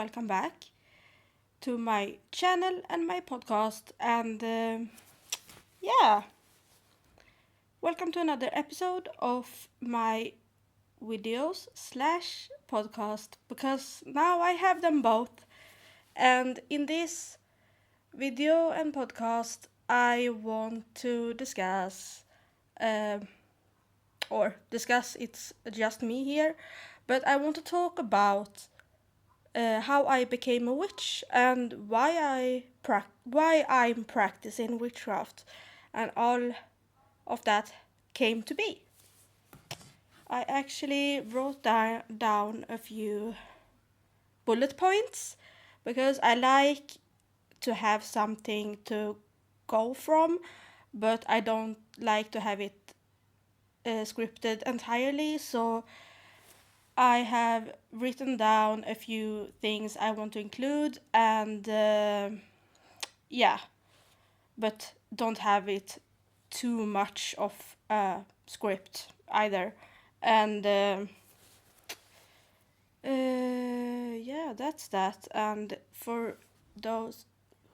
welcome back to my channel and my podcast. And yeah, welcome to another episode of my videos slash podcast because now I have them both. And in this video and podcast, I want to discuss, it's just me here, but I want to talk about how I became a witch and why I'm practicing witchcraft, and all of that came to be. I actually wrote down a few bullet points because I like to have something to go from, but I don't like to have it scripted entirely. So I have written down a few things I want to include, and yeah, but don't have it too much of a script either. And yeah, that's that. And for those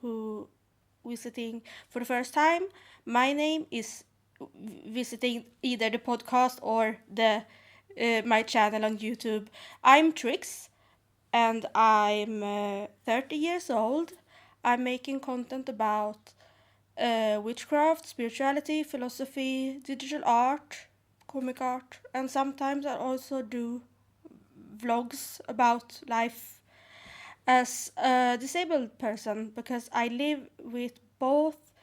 who visiting for the first time, my name is visiting either the podcast or the my channel on YouTube. I'm Trix, and I'm 30 years old. I'm making content about witchcraft, spirituality, philosophy, digital art, comic art, and sometimes I also do vlogs about life as a disabled person because I live with both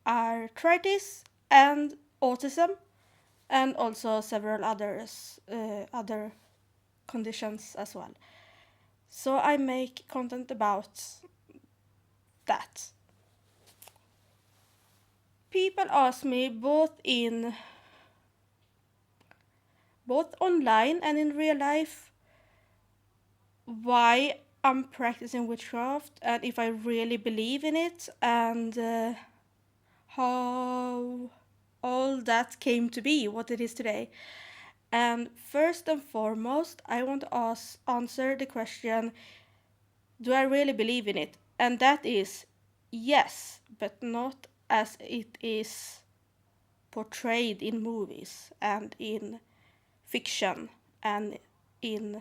arthritis and autism, and also several other conditions as well. So I make content about that. People ask me both online and in real life why I'm practicing witchcraft and if I really believe in it, and how all that came to be what it is today. And first and foremost, I want to answer the question, do I really believe in it? And that is yes, but not as it is portrayed in movies and in fiction and in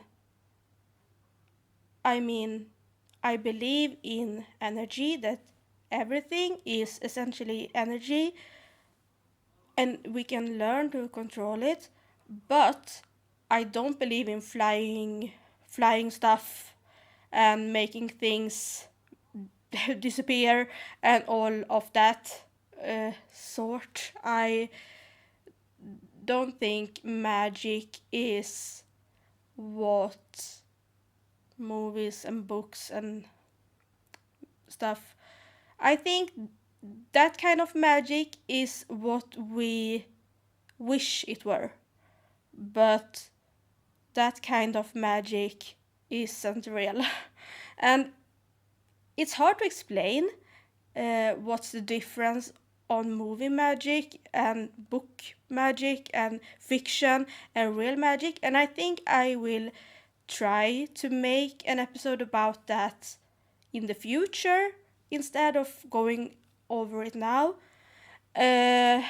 I mean, I believe in energy, that everything is essentially energy and we can learn to control it, but I don't believe in flying stuff and making things disappear and all of that sort. I don't think magic is what movies and books and stuff. I think that kind of magic is what we wish it were, but that kind of magic isn't real. And it's hard to explain what's the difference on movie magic and book magic and fiction and real magic, and I think I will try to make an episode about that in the future instead of going over it now. Uh,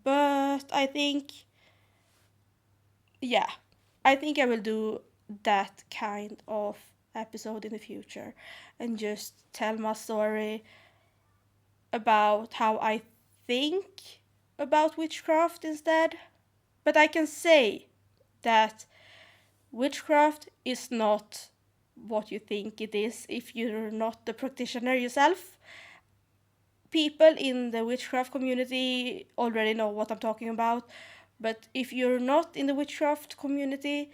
but yeah, I think I will do that kind of episode in the future and just tell my story about how I think about witchcraft instead. But I can say that witchcraft is not what you think it is if you're not the practitioner yourself. People in the witchcraft community already know what I'm talking about, but if you're not in the witchcraft community,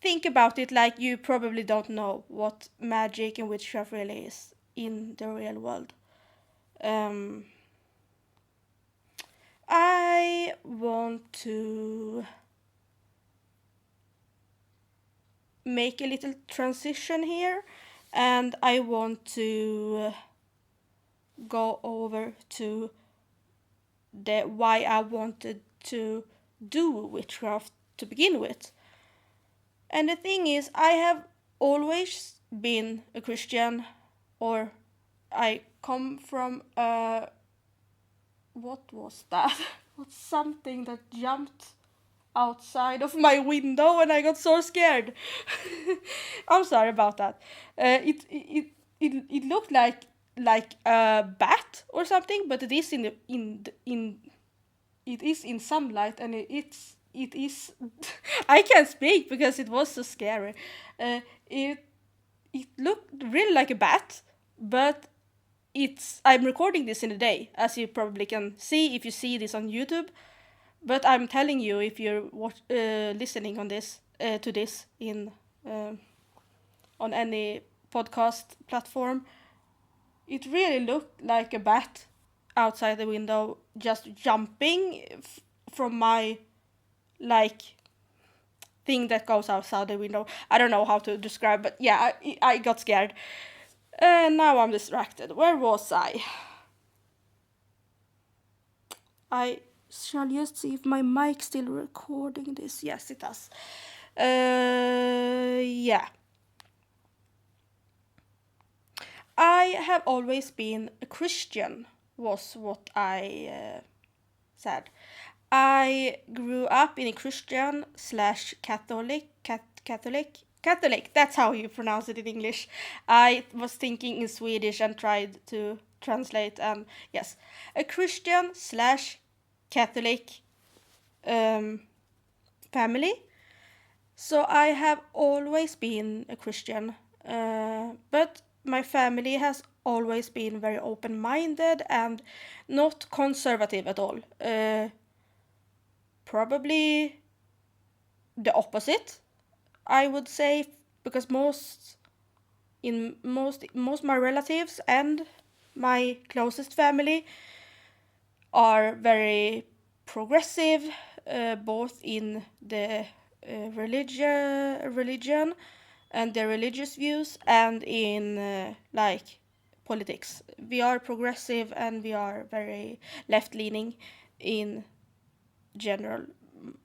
think about it like you probably don't know what magic and witchcraft really is in the real world. Um, I want to make a little transition here, and I want to go over to the why I wanted to do witchcraft to begin with. And the thing is, I have always been a Christian, or I come from a. What was that? What's something that jumped outside of my window and I got so scared? I'm sorry about that. It looked like a bat or something, but it is in it is in sunlight, and it is I can't speak because it was so scary. It it looked really like a bat, but I'm recording this in the day, as you probably can see if you see this on YouTube. But I'm telling you, if you're listening on this to this in on any podcast platform, it really looked like a bat outside the window, just jumping from my like thing that goes outside the window. I don't know how to describe, but yeah, I got scared. And now I'm distracted. Where was I? I shall just see if my mic's still recording this. Yes, it does. Yeah. I have always been a Christian, was what I said. I grew up in a Christian slash Catholic. That's how you pronounce it in English. I was thinking in Swedish and tried to translate. And yes, a Christian slash Catholic family. So I have always been a Christian, but my family has always been very open-minded and not conservative at all. Probably the opposite, I would say, because most my relatives and my closest family are very progressive, both in the religion and their religious views, and in like politics. We are progressive and we are very left leaning in general.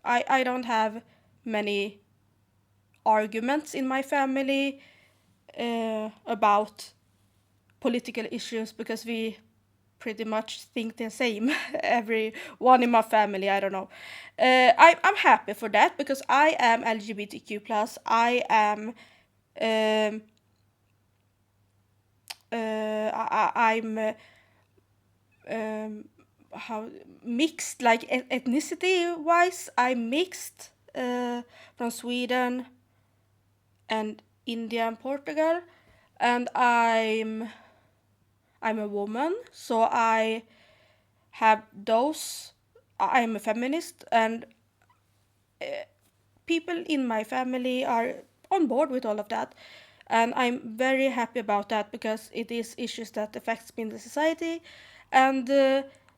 I don't have many arguments in my family about political issues because we pretty much think the same. Everyone in my family, I don't know. I'm happy for that because I am LGBTQ plus. I am I'm how mixed, like ethnicity wise. I'm mixed from Sweden and India and Portugal, and I'm a woman, so I have those. I'm a feminist, and people in my family are on board with all of that, and I'm very happy about that because it is issues that affects me in the society. And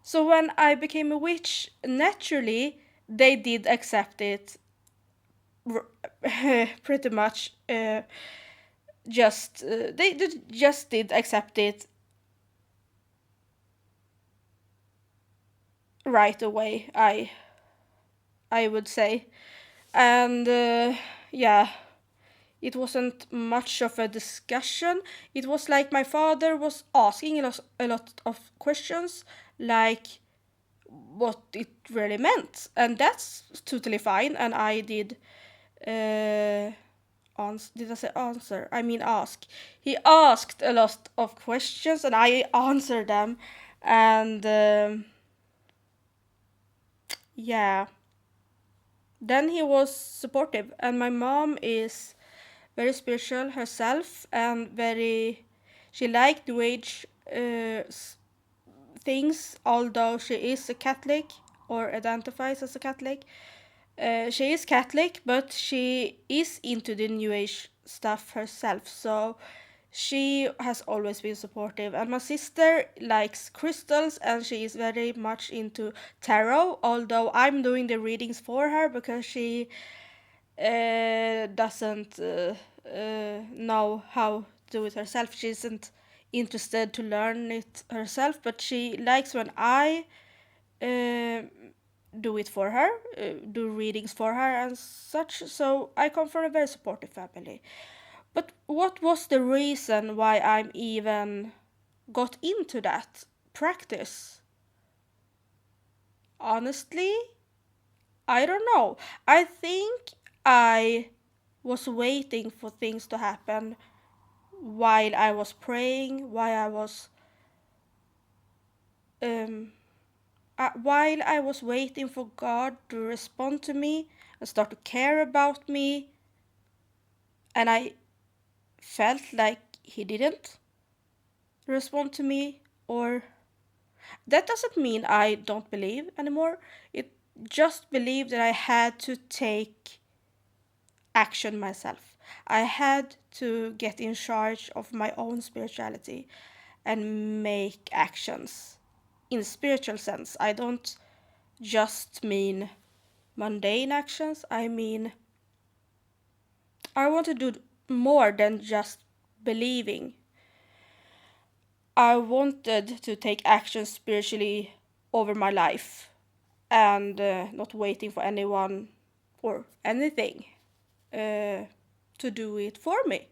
so when I became a witch, naturally they did accept it pretty much. Just did accept it right away. I would say, and yeah, it wasn't much of a discussion. It was like my father was asking a lot of questions, like what it really meant, and that's totally fine. And I did. Did I say answer? I mean ask. He asked a lot of questions, and I answered them, and yeah. Then he was supportive, and my mom is very spiritual herself and very. She liked New Age things, although she is a Catholic or identifies as a Catholic. She is Catholic, but she is into the New Age stuff herself, so she has always been supportive. And my sister likes crystals, and she is very much into tarot, although I'm doing the readings for her because she doesn't know how to do it herself. She isn't interested to learn it herself, but she likes when I uh, do it for her, do readings for her and such. So I come from a very supportive family. But what was the reason why I'm even got into that practice? Honestly, I don't know. I think I was waiting for things to happen while I was praying, um, while I was waiting for God to respond to me and start to care about me, and I felt like He didn't respond to me, or that doesn't mean I don't believe anymore. It just believed that I had to take action myself. I had to get in charge of my own spirituality and make actions in spiritual sense. I don't just mean mundane actions. I mean, I want to do more than just believing. I wanted to take action spiritually over my life and not waiting for anyone or anything to do it for me.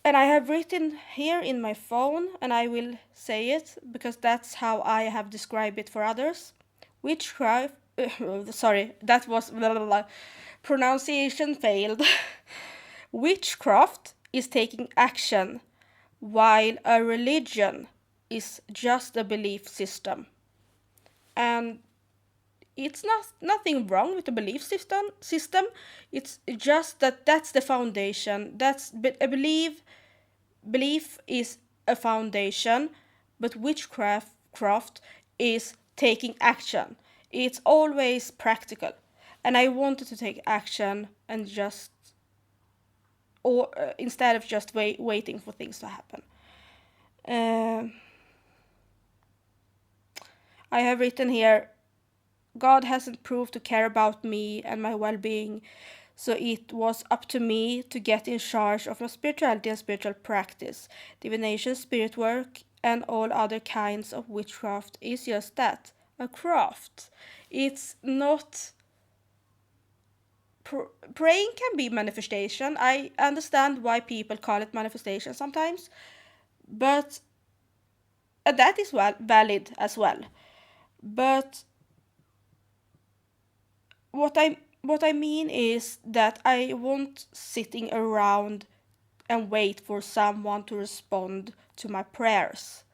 And I have written here in my phone, and I will say it because that's how I have described it for others. Witchcraft, sorry, that was blah, blah, blah. Pronunciation failed. Witchcraft is taking action, while a religion is just a belief system. And it's not nothing wrong with the belief system. It's just that that's the foundation. That's a belief is a foundation, but witchcraft is taking action. It's always practical, and I wanted to take action and just or instead of just waiting for things to happen. um, I have written here, God hasn't proved to care about me and my well-being, so it was up to me to get in charge of my spirituality and spiritual practice. Divination, spirit work, and all other kinds of witchcraft is just that, a craft. It's not. Praying can be manifestation. I understand why people call it manifestation sometimes, but that is valid as well. But what I mean is that I won't sitting around and wait for someone to respond to my prayers.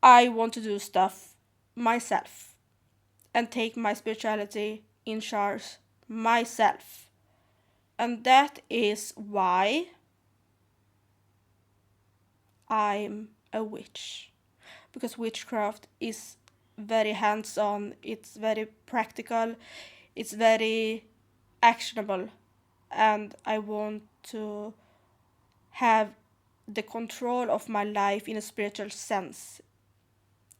I want to do stuff myself and take my spirituality in charge myself. And that is why I'm a witch. Because witchcraft is very hands on, it's very practical, it's very actionable, and I want to have the control of my life in a spiritual sense,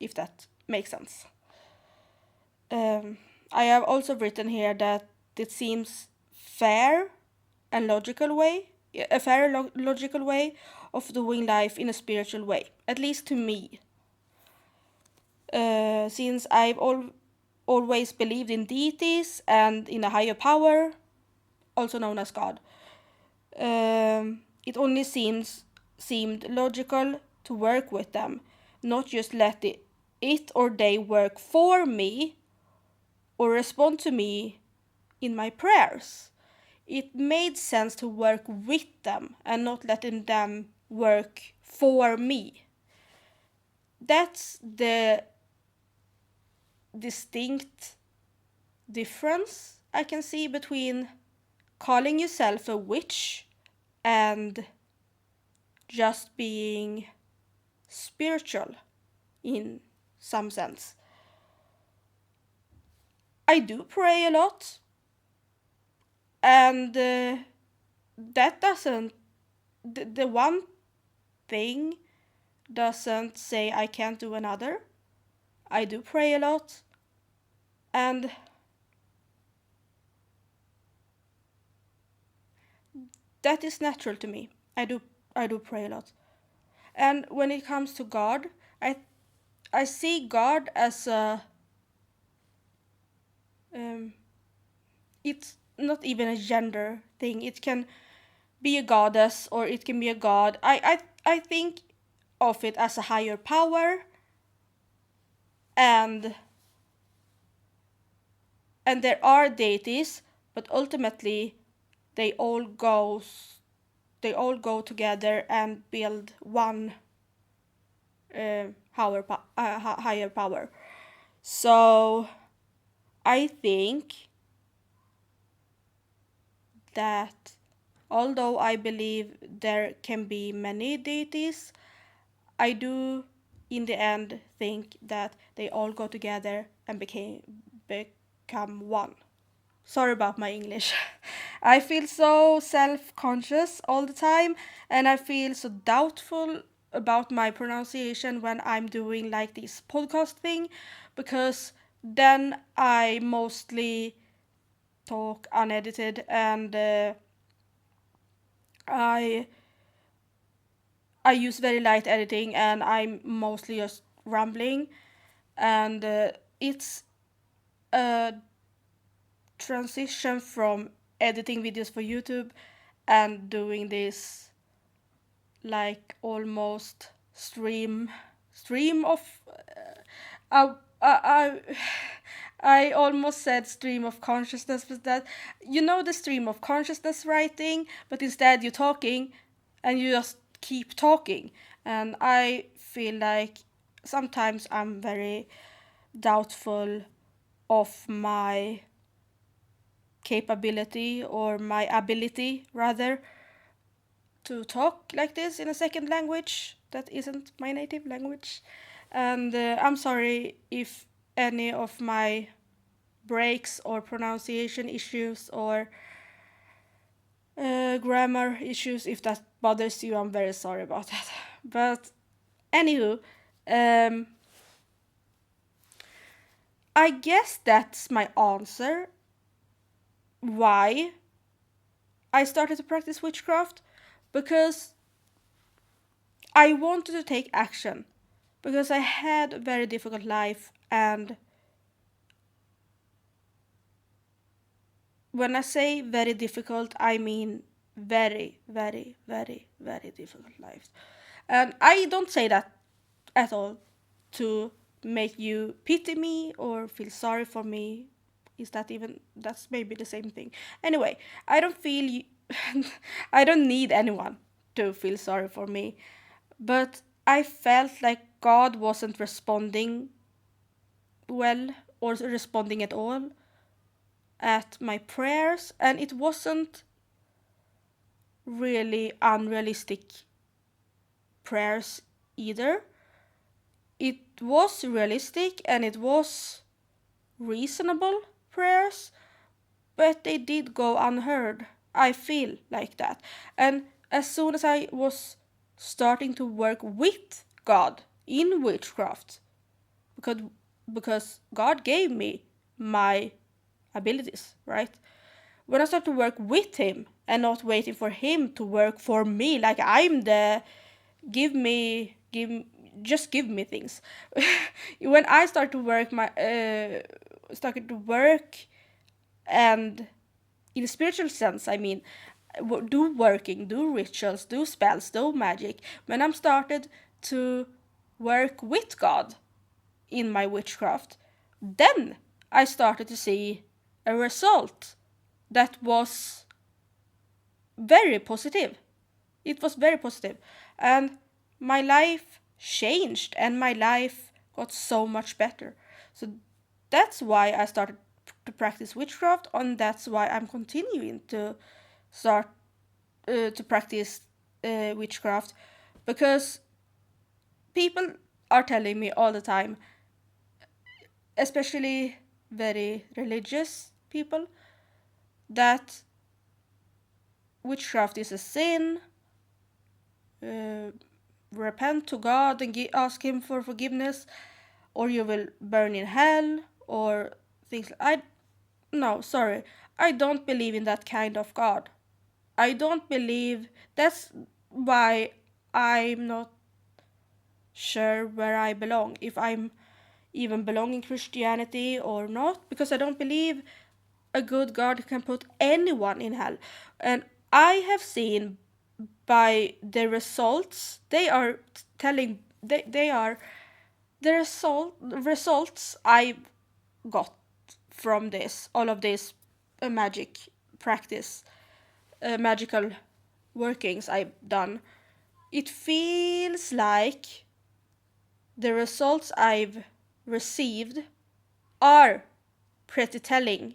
if that makes sense. I have also written here that it seems fair and logical way, a fair logical way of doing life in a spiritual way, at least to me. Since I've always believed in deities and in a higher power, also known as God. It only seemed logical to work with them, not just let it or they work for me or respond to me in my prayers. It made sense to work with them and not letting them work for me. That's the distinct difference I can see between calling yourself a witch and just being spiritual in some sense. I do pray a lot, and that doesn't, the one thing doesn't say I can't do another. I do pray a lot, and that is natural to me. I do pray a lot. And when it comes to God, I see God as a um, it's not even a gender thing. It can be a goddess or it can be a god. I think of it as a higher power, and there are deities, but ultimately they all goes they all go together and build one higher power. So I think that although I believe there can be many deities, I do in the end think that they all go together and become one. Sorry about my English. I feel so self conscious all the time, and I feel so doubtful about my pronunciation when I'm doing like this podcast thing, because then I mostly talk unedited, and I I use very light editing, and I'm mostly just rambling, and it's a transition from editing videos for YouTube and doing this like almost stream of I almost said stream of consciousness, but that, you know, the stream of consciousness writing, but instead you're talking and you just keep talking. And I feel like sometimes I'm very doubtful of my capability, or my ability rather, to talk like this in a second language that isn't my native language. And I'm sorry if any of my breaks or pronunciation issues or grammar issues, if that bothers you, I'm very sorry about that. But anywho, um, I guess that's my answer why I started to practice witchcraft, because I wanted to take action, because I had a very difficult life, and when I say very difficult, I mean very, very, very, very difficult life. And I don't say that at all to make you pity me or feel sorry for me. Is that even, that's maybe the same thing. Anyway, I don't feel I don't need anyone to feel sorry for me. But I felt like God wasn't responding well, or responding at all, at my prayers, and it wasn't really unrealistic prayers either. It was realistic and it was reasonable prayers, but they did go unheard. I feel like that. And as soon as I was starting to work with God in witchcraft, because God gave me my abilities, right? When I start to work with him and not waiting for him to work for me, like I'm the give me give just give me things. When I start to work my started to work, and in a spiritual sense, I mean, do working, do rituals, do spells, do magic. When I'm started to work with God in my witchcraft, then I started to see a result that was very positive. It was very positive. And my life changed and my life got so much better. So that's why I started to practice witchcraft, and that's why I'm continuing to start to practice witchcraft, because people are telling me all the time, especially very religious people, that witchcraft is a sin. Uh, Repent to God and ask Him for forgiveness, or you will burn in hell, or things. I No, sorry, I don't believe in that kind of God. I don't believe. That's why I'm not sure where I belong. If I'm even belong in Christianity or not, because I don't believe a good God can put anyone in hell. And I have seen by the results they are telling, they are the results I got from this, all of this magic practice, magical workings I've done. It feels like the results I've received are pretty telling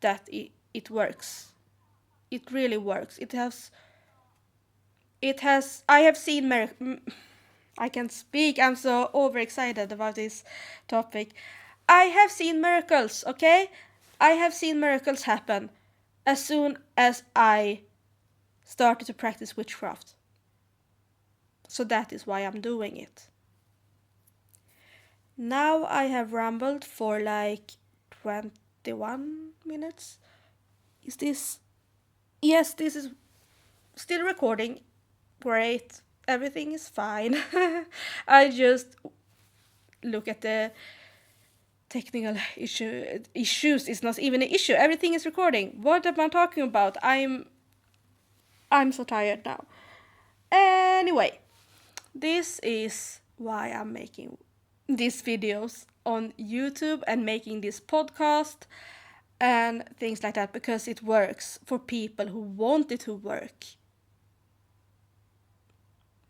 that it works. It really works. I have seen I can speak. I'm so overexcited about this topic. I have seen miracles, okay? I have seen miracles happen as soon as I started to practice witchcraft. So that is why I'm doing it. Now I have rambled for like 21 minutes. Is this? Yes, this is still recording. Great. Everything is fine. I just look at the technical issues. It's not even an issue. Everything is recording. What am I talking about? I'm so tired now. Anyway, this is why I'm making these videos on YouTube and making this podcast and things like that, because it works for people who want it to work.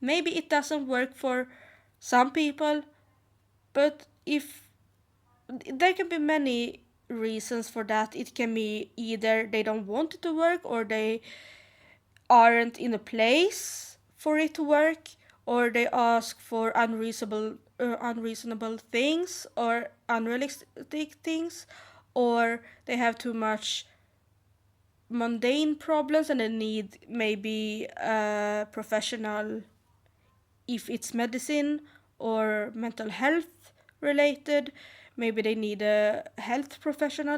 Maybe it doesn't work for some people, but if there can be many reasons for that. It can be either they don't want it to work, or they aren't in a place for it to work, or they ask for unreasonable things or unrealistic things, or they have too much mundane problems and they need maybe a professional, if it's medicine or mental health related, maybe they need a health professional.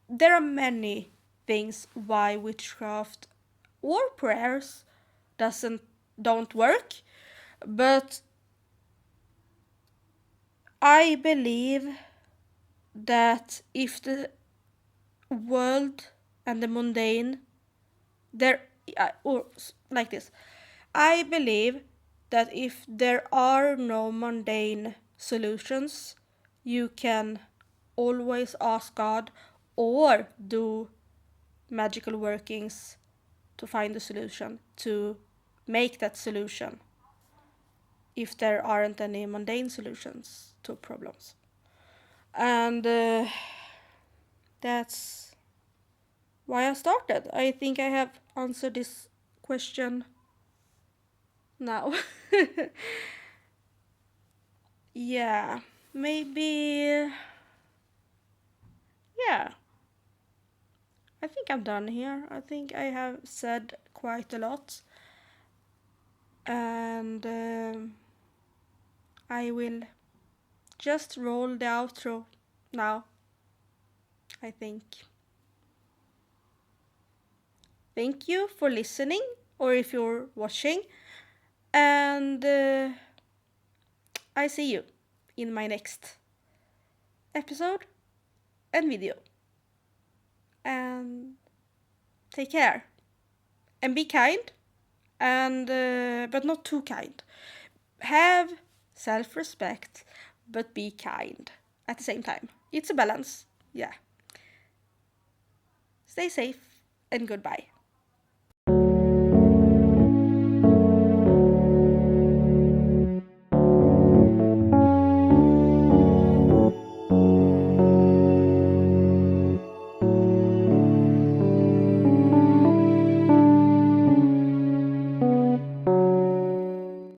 There are many things why witchcraft or prayers don't work, but I believe that if the world and the mundane, there or like this, I believe that if there are no mundane solutions, you can always ask God or do magical workings to find a solution, to make that solution, if there aren't any mundane solutions to problems. And that's why I started. I think I have answered this question now. Yeah, maybe. Yeah, I think I'm done here. I think I have said quite a lot. And I will just roll the outro now, I think. Thank you for listening, or if you're watching. And I see you in my next episode and video. And take care. And be kind. And but not too kind. Have self-respect, but be kind at the same time. It's a balance. Yeah. Stay safe and goodbye.